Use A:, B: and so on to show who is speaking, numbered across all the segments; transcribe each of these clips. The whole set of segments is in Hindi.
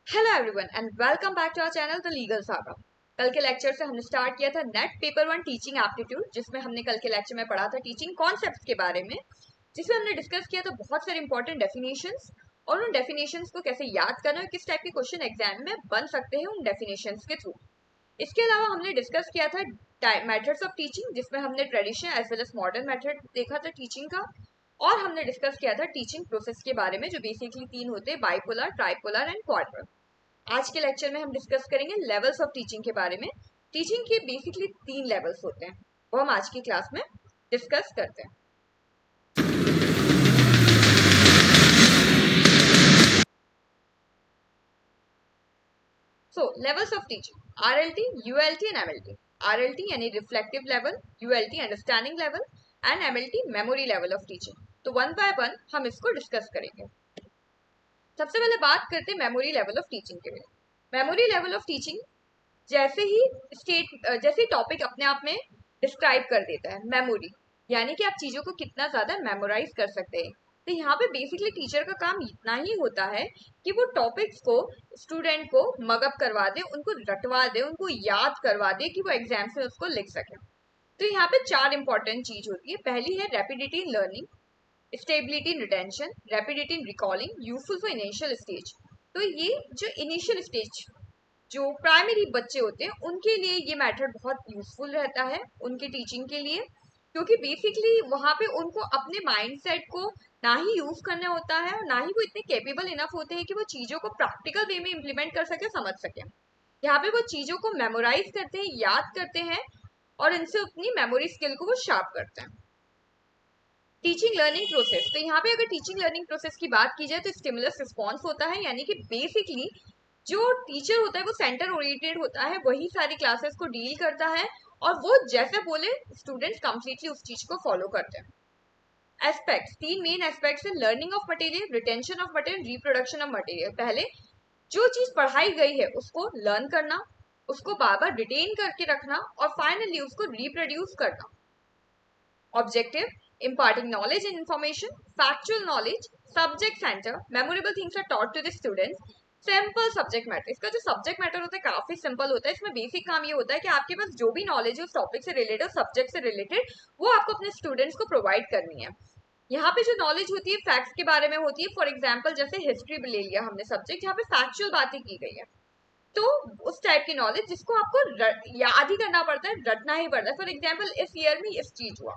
A: Hello everyone and welcome back to our channel the legal saga. कल के लेक्चर से हमने स्टार्ट किया था नेट पेपर 1 टीचिंग एप्टीट्यूड, जिसमें हमने कल के लेक्चर में पढ़ा था टीचिंग कॉन्सेप्ट्स के बारे में, जिसमें हमने डिस्कस किया था बहुत सारे इंपॉर्टेंट डेफिनेशंस और उन डेफिनेशंस को कैसे याद करना है, किस टाइप के क्वेश्चन एग्जाम में बन सकते हैं उन डेफिनेशंस के थ्रू। इसके अलावा हमने डिस्कस किया था मेथड्स ऑफ टीचिंग, जिसमें हमने traditional as well as modern method देखा था टीचिंग का, और हमने डिस्कस किया था टीचिंग प्रोसेस के बारे में, जो बेसिकली तीन होते हैं: बाइपोलर, ट्राइपोलर एंड क्वाड्रल। आज के लेक्चर में हम डिस्कस करेंगे लेवल्स ऑफ टीचिंग के बारे में। टीचिंग के बेसिकली 3 लेवल्स होते हैं, वो हम आज की क्लास में डिस्कस करते हैं। So levels of teaching: RLT, ULT and MLT. RLT यानी reflective level, ULT understanding level and MLT memory level of teaching. तो वन बाय वन हम इसको डिस्कस करेंगे। सबसे पहले बात करते हैं मेमोरी लेवल ऑफ टीचिंग के लिए। मेमोरी लेवल ऑफ टीचिंग जैसे ही टॉपिक अपने आप में डिस्क्राइब कर देता है, मेमोरी यानी कि आप चीजों को कितना ज्यादा मेमोराइज कर सकते हैं। तो यहाँ पे बेसिकली टीचर का काम इतना ही होता है कि वो टॉपिक्स को स्टूडेंट को मगअप करवा दे, उनको रटवा दे, उनको याद करवा दे कि वो एग्जाम से उसको लिख सके। तो यहाँ पे 4 इंपॉर्टेंट चीज होती है। पहली है rapidity in learning, stability in retention, rapidity in recalling, useful for initial stage. तो ये जो इनिशियल स्टेज, जो प्राइमरी बच्चे होते हैं, उनके लिए ये मेथड बहुत यूजफुल रहता है उनके टीचिंग के लिए, क्योंकि बेसिकली वहां पे उनको अपने माइंडसेट को ना ही यूज करना होता है और ना ही वो इतने कैपेबल इनफ होते हैं कि वो चीजों को प्रैक्टिकल वे में इम्प्लीमेंट कर सके, समझ सके। यहाँ पे वो चीजों को मेमोराइज करते हैं, याद करते हैं और इनसे अपनी मेमोरी स्किल को वो शार्प करते हैं। टीचिंग लर्निंग प्रोसेस: तो यहाँ पे अगर टीचिंग लर्निंग प्रोसेस की बात की जाए तो स्टिमुलस रिस्पॉन्स होता है, यानी कि बेसिकली जो टीचर होता है वो सेंटर ओरिएंटेड होता है, वही सारी क्लासेस को डील करता है और वो जैसे बोले स्टूडेंट्स कंप्लीटली उस चीज को फॉलो करते हैं। एस्पेक्ट्स: 3 मेन एस्पेक्ट्स हैं: learning of material, retention of material, reproduction of material. पहले जो चीज पढ़ाई गई है उसको लर्न करना, उसको बार बार रिटेन करके रखना और फाइनली उसको रिप्रोड्यूस करना। Objective: imparting knowledge and information, factual knowledge, subject center, memorable things are taught to the students, simple subject matter. इसका जो सब्जेक्ट मैटर होता है काफी सिंपल होता है। इसमें बेसिक काम ये होता है कि आपके पास जो भी नॉलेज है उस टॉपिक से रिलेटेड, सब्जेक्ट से रिलेटेड, वो आपको अपने स्टूडेंट्स को प्रोवाइड करनी है। यहाँ पे जो नॉलेज होती है फैक्ट्स के बारे में होती है। फॉर एग्जाम्पल जैसे हिस्ट्री ले लिया हमने सब्जेक्ट, यहाँ पे फैक्चुअल बातें की गई है, तो उस टाइप की नॉलेज जिसको आपको याद ही करना पड़ता है, रटना ही पड़ता है। फॉर एग्जाम्पल इस ईयर में इस चीज हुआ,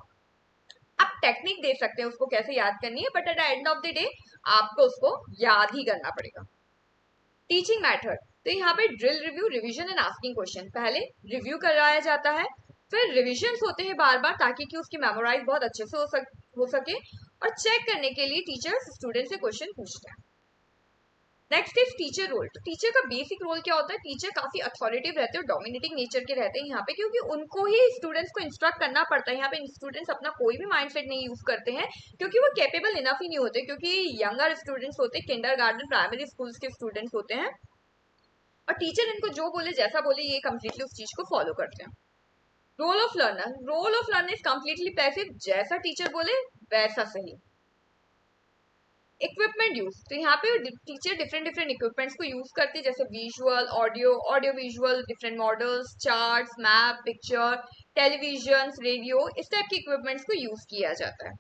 A: आप टेक्निक दे सकते हैं उसको कैसे याद करनी है, but at the end of the day आपको उसको याद ही करना पड़ेगा। टीचिंग मेथड: तो यहाँ पे drill, review, revision and asking question. पहले रिव्यू कराया जाता है, फिर रिवीजन होते हैं बार बार, ताकि कि उसकी मेमोराइज बहुत अच्छे से हो सके, और चेक करने के लिए टीचर्स स्टूडेंट से क्वेश्चन पूछते हैं। Next is teacher role. तो टीचर का बेसिक रोल क्या होता है? टीचर काफी अथॉरिटेटिव रहते हैं और डोमिनेटिंग नेचर के रहते हैं यहाँ पे, क्योंकि उनको ही स्टूडेंट्स को इंस्ट्रक्ट करना पड़ता है। यहाँ पे स्टूडेंट्स अपना कोई भी माइंडसेट नहीं यूज करते हैं, क्योंकि वो कैपेबल इनफ ही नहीं होते, क्योंकि यंगर स्टूडेंट्स होते हैं, किंडरगार्टन, प्राइमरी स्कूल्स के स्टूडेंट्स होते हैं, और टीचर इनको जो बोले, जैसा बोले, ये कम्प्लीटली उस चीज को फॉलो करते हैं। Role of learner: role of learner is completely passive, जैसा टीचर बोले वैसा सही। इक्विपमेंट यूज: तो यहाँ पे टीचर डिफरेंट डिफरेंट इक्विपमेंट्स को यूज करते हैं, जैसे visual, audio visual, different models, charts, map, picture, television, radio, इस टाइप के इक्विपमेंट्स को यूज किया जाता है।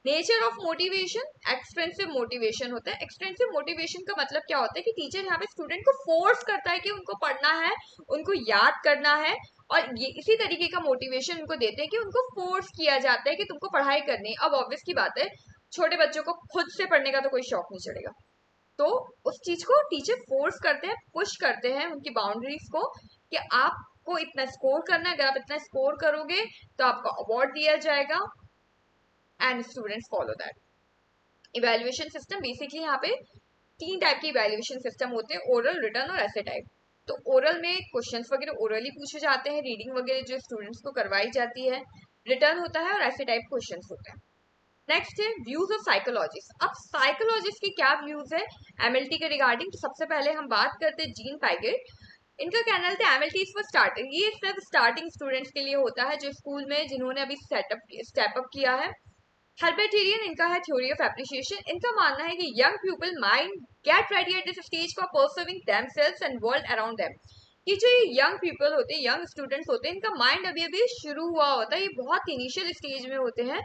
A: Nature of motivation: extensive motivation होता है। एक्सटेंसिव मोटिवेशन का मतलब क्या होता है कि टीचर यहाँ पे स्टूडेंट को फोर्स करता है कि उनको पढ़ना है, उनको याद करना है, और ये इसी तरीके का मोटिवेशन उनको देते हैं कि उनको फोर्स किया जाता है कि तुमको पढ़ाई करनी है। अब ऑब्वियस की बात है, छोटे बच्चों को खुद से पढ़ने का तो कोई शौक नहीं चढ़ेगा, तो उस चीज को टीचर फोर्स करते हैं, पुश करते हैं उनकी बाउंड्रीज को, कि आपको इतना स्कोर करना है, अगर आप इतना स्कोर करोगे तो आपको अवार्ड दिया जाएगा, and students follow that. Evaluation system: basically यहाँ पे 3 टाइप के इवेल्युएशन सिस्टम होते हैं: ओरल, रिटन और ऐसे टाइप। तो ओरल में क्वेश्चंस वगैरह ओरली पूछे जाते हैं, रीडिंग वगैरह जो स्टूडेंट्स को करवाई जाती है। रिटर्न होता है और ऐसे टाइप क्वेश्चंस होते हैं। नेक्स्ट है व्यूज ऑफ साइकोलॉजिस्ट। अब साइकोलॉजिस्ट के क्या व्यूज है एमएलटी के रिगार्डिंग? तो सबसे पहले हम बात करते हैं जीन पैगेट। इनका कहना था एमएलटी फॉर स्टार्टिंग, ये सिर्फ स्टार्टिंग स्टूडेंट्स के लिए होता है, जो स्कूल में जिन्होंने अभी स्टेप अप किया है। हर्बेटेरियन इनका है थ्योरी ऑफ एप्रिसिएशन। इनका मानना है कि young people mind get ready at this stage for perceiving themselves and world around them. कि जो ये यंग पीपल होते हैं, यंग स्टूडेंट्स होते हैं, इनका माइंड अभी अभी शुरू हुआ होता है, ये बहुत इनिशियल स्टेज में होते हैं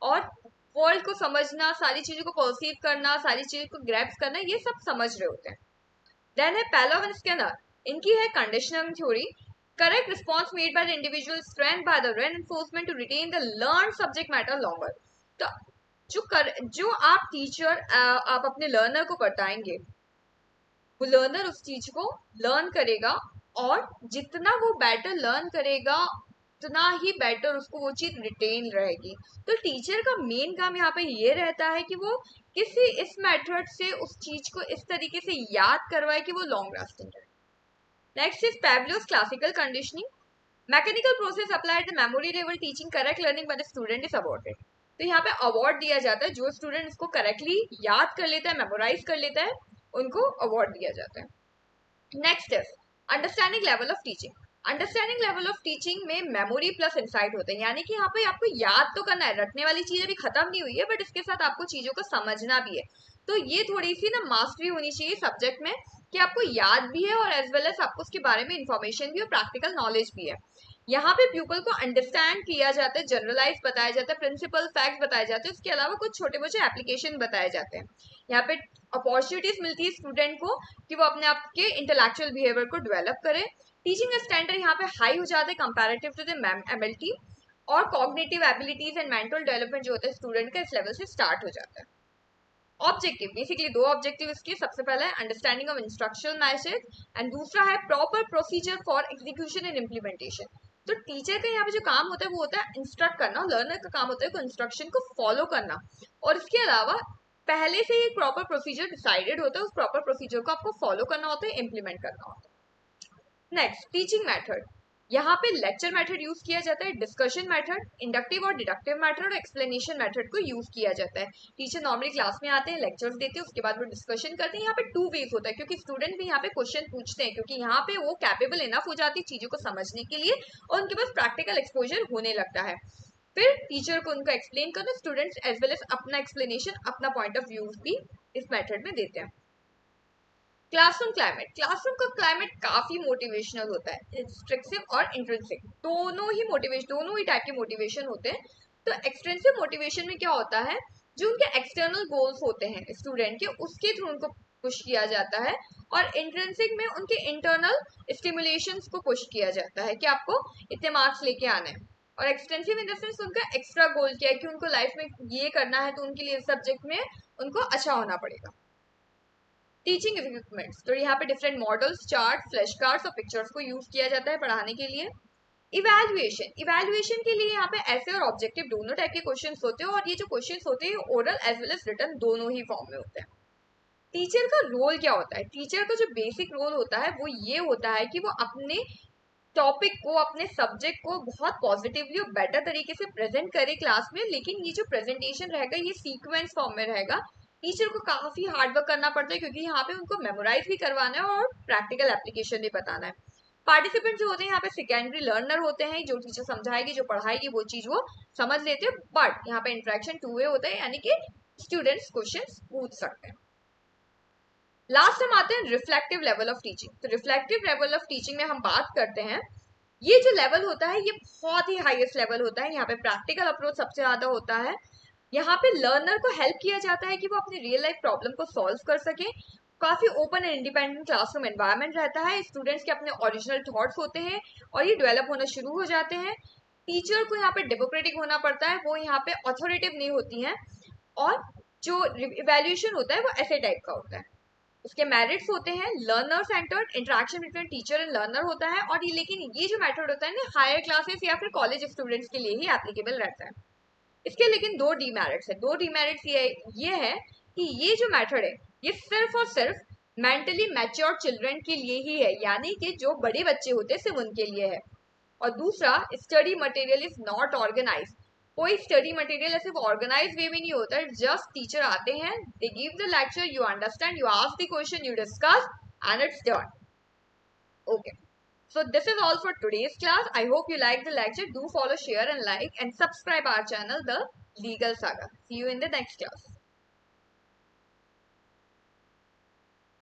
A: और वर्ल्ड को समझना, सारी चीजों को परसीव करना, सारी चीजों को ग्रैप्स करना, ये सब समझ रहे होते हैं। देन है पैलोव एंड स्किनर, इनकी है conditioning theory. Correct response made by the individual strength by the reinforcement to retain the learn subject matter longer. तो जो आप टीचर आप अपने लर्नर को बताएंगे, वो लर्नर उस चीज को लर्न करेगा और जितना वो बेटर लर्न करेगा उतना ही बेटर उसको वो चीज रिटेन रहेगी। तो टीचर का मेन काम यहाँ पे ये रहता है कि वो किसी इस मेथड से उस चीज को इस तरीके से याद करवाए कि वो लॉन्ग लास्टिंग रहे। Next is Pavlov's classical conditioning. Mechanical process applied the memory level teaching correct learning by the student is awarded. तो यहाँ पे अवार्ड दिया जाता है, जो स्टूडेंट इसको करेक्टली याद कर लेता है, मेमोराइज कर लेता है, उनको अवार्ड दिया जाता है। Next is understanding level of teaching. Understanding level of teaching में मेमोरी प्लस इंसाइट होते हैं, यानी कि यहाँ पे आपको याद तो करना है, रटने वाली चीज अभी खत्म नहीं हुई है, बट इसके साथ आपको चीजों को समझना भी है। तो ये थोड़ी सी ना मास्टरी होनी चाहिए सब्जेक्ट में कि आपको याद भी है और एज वेल एज आपको उसके बारे में इंफॉर्मेशन भी और प्रैक्टिकल नॉलेज भी है। यहाँ पे प्यूपल को अंडरस्टैंड किया जाता है, जनरलाइज बताया जाता है, प्रिंसिपल फैक्ट्स बताए जाते हैं, उसके अलावा कुछ छोटे मोटे एप्लीकेशन बताए जाते हैं। यहाँ पे अपॉर्चुनिटीज मिलती है स्टूडेंट को कि वो अपने आप के इंटेलेक्चुअल बिहेवियर को डेवलप करे। टीचिंग स्टैंडर्ड यहाँ पे हाई हो जाते हैं कंपैरेटिव टू द एमएलटी, और cognitive abilities and mental development जो होता है स्टूडेंट का इस लेवल से स्टार्ट हो जाता है। ऑब्जेक्टिव बेसिकली दो ऑब्जेक्टिव इसके, सबसे पहला है understanding of instructional message and दूसरा है proper procedure for execution and implementation. तो टीचर का यहाँ पे जो काम होता है वो होता है इंस्ट्रक्ट करना, लर्नर का काम होता है इंस्ट्रक्शन को फॉलो करना, और इसके अलावा पहले से ही एक प्रॉपर प्रोसीजर डिसाइडेड होता है, उस प्रॉपर प्रोसीजर को आपको फॉलो करना होता है, इम्प्लीमेंट करना होता है। नेक्स्ट टीचिंग मेथड, यहाँ पे लेक्चर मेथड यूज किया जाता है, डिस्कशन मेथड, इंडक्टिव और डिडक्टिव मेथड और एक्सप्लेनेशन मेथड को यूज किया जाता है। टीचर नॉर्मली क्लास में आते हैं, लेक्चर्स देते हैं, उसके बाद वो डिस्कशन करते हैं। यहाँ पे टू वेज होता है क्योंकि स्टूडेंट भी यहाँ पे क्वेश्चन पूछते हैं, क्योंकि यहाँ पे वो कैपेबल इनफ हो जाती है चीजों को समझने के लिए और उनके पास प्रैक्टिकल एक्सपोजर होने लगता है। फिर टीचर को उनका एक्सप्लेन करना, स्टूडेंट्स एज वेल एज अपना एक्सप्लेनेशन, अपना पॉइंट ऑफ व्यू भी इस मेथड में देते हैं। क्लासरूम क्लाइमेट, क्लासरूम का क्लाइमेट काफी मोटिवेशनल होता है, एक्सट्रेंसिव और इंट्रिंसिक, दोनों ही टाइप के मोटिवेशन होते हैं। तो एक्सट्रेंसिव मोटिवेशन में क्या होता है, जो उनके एक्सटर्नल गोल्स होते हैं स्टूडेंट के, उसके थ्रू उनको पुश किया जाता है, और इंट्रिंसिक में उनके इंटरनल स्टिमुलेशंस को पुश किया जाता है कि आपको इतने मार्क्स लेके आने हैं। और एक्सटेंसिव इन द सेंस उनका एक्स्ट्रा गोल क्या है कि उनको लाइफ में ये करना है, तो उनके लिए सब्जेक्ट में उनको अच्छा होना पड़ेगा। टीचिंग इक्विपमेंट्स, तो यहाँ पे different models, chart, flash cards और पिक्चर्स को यूज किया जाता है पढ़ाने के लिए। इवैल्यूएशन के लिए यहाँ पे ऐसे और ऑब्जेक्टिव दोनों टाइप के क्वेश्चंस होते हैं, और ये जो क्वेश्चंस होते हैं oral as well as written दोनों ही फॉर्म में होते हैं। टीचर का रोल क्या होता है, टीचर का जो बेसिक रोल होता है वो ये होता है कि वो अपने टॉपिक को, अपने सब्जेक्ट को बहुत पॉजिटिवली और बेटर तरीके से प्रेजेंट करे क्लास में, लेकिन ये जो प्रेजेंटेशन रहेगा ये सीक्वेंस फॉर्म में रहेगा। टीचर को काफी हार्ड वर्क करना पड़ता है क्योंकि यहाँ पे उनको मेमोराइज भी करवाना है और प्रैक्टिकल एप्लीकेशन भी बताना है। पार्टिसिपेंट जो होते हैं यहाँ पे सेकेंडरी लर्नर होते हैं, जो टीचर समझाएगी, जो पढ़ाएगी, वो चीज वो समझ लेते हैं, बट यहाँ पे इंटरेक्शन टू वे होता है, यानी कि स्टूडेंट्स क्वेश्चन पूछ सकते हैं। लास्ट हम आते हैं रिफ्लेक्टिव लेवल ऑफ टीचिंग। तो रिफ्लेक्टिव लेवल ऑफ टीचिंग में हम बात करते हैं, ये जो लेवल होता है ये बहुत ही हाईएस्ट लेवल होता है। यहाँ पे प्रैक्टिकल अप्रोच सबसे ज्यादा होता है। यहाँ पे लर्नर को हेल्प किया जाता है कि वो अपनी रियल लाइफ प्रॉब्लम को सॉल्व कर सके। काफी open and independent classroom environment रहता है, स्टूडेंट्स के अपने ओरिजिनल थॉट्स होते हैं और ये डेवलप होना शुरू हो जाते हैं। टीचर को यहाँ पे डेमोक्रेटिक होना पड़ता है, वो यहाँ पे ऑथोरेटिव नहीं होती है, और जो इवेल्यूएशन होता है वो ऐसे टाइप का होता है। उसके मेरिट्स होते हैं, learner centred, interaction between teacher and learner होता है, और ये लेकिन ये जो मेथड होता है ना हायर क्लासेस या फिर कॉलेज स्टूडेंट्स के लिए ही एप्लीकेबल रहता है। इसके लेकिन दो डीमेरिट्स है। दो डीमेरिट्स ये है कि ये जो मेथड है ये सिर्फ और सिर्फ मेंटली मैच्योर चिल्ड्रन के लिए ही है, यानी कि जो बड़े बच्चे होते हैं सिर्फ उनके लिए है। और दूसरा, study material is not organise, कोई स्टडी मटेरियल ऐसे ऑर्गेनाइज वे में नहीं होता है। जस्ट टीचर आते हैं, they give the lecture, you understand, you ask the question, you discuss and it's done. Okay, So this is all for today's class. I hope you liked the lecture. Do follow, share and like and subscribe our channel, The Legal Saga. See you in the next class.